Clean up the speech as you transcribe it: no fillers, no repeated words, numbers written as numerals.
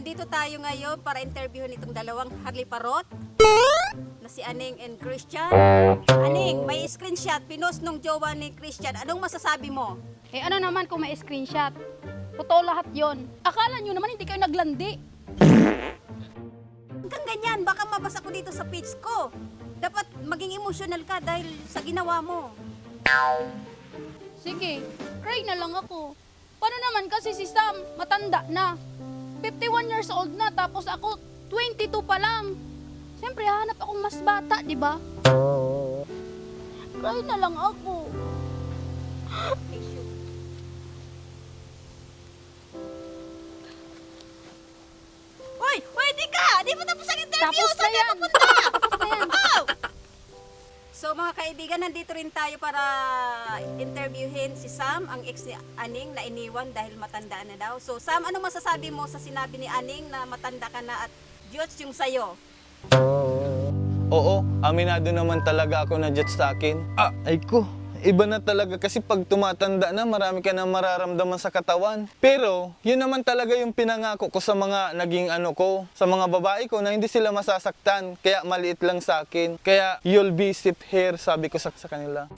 nandito tayo ngayon para interviewin itong dalawang harliparot na si Aning and Christian. Aning, may screenshot, pinost nung jowa ni Christian. Anong masasabi mo? Eh ano naman kung may screenshot? Totoo lahat yon. Akala nyo naman hindi kayo naglandi. Hanggang ganyan, baka mabasa ko dito sa page ko. Dapat maging emotional ka dahil sa ginawa mo. Sige, cry na lang ako. Paano naman kasi si Sam, matanda na. 51 years old na, tapos ako 22 pa lang. Siyempre, hanap akong mas bata, di ba? Cry na lang ako. Hoy! Hoy, di ka! Di mo tapos ang interview! Tapos na Saan ka yan. papunta? Tapos na yan. Oh! So mga kaibigan, nandito rin tayo para interviewin si Sam, ang ex ni Aning na iniwan dahil matanda na daw. So Sam, ano masasabi mo sa sinabi ni Aning na matanda ka na at Diyos yung sayo? Oo, aminado naman talaga ako na Diyos sa akin. Ay ko, iba na talaga kasi pag tumatanda na, marami ka na mararamdaman sa katawan. Pero, yun naman talaga yung pinangako ko sa mga naging sa mga babae ko na hindi sila masasaktan. Kaya maliit lang sa akin. Kaya, you'll be safe here, sabi ko sa kanila.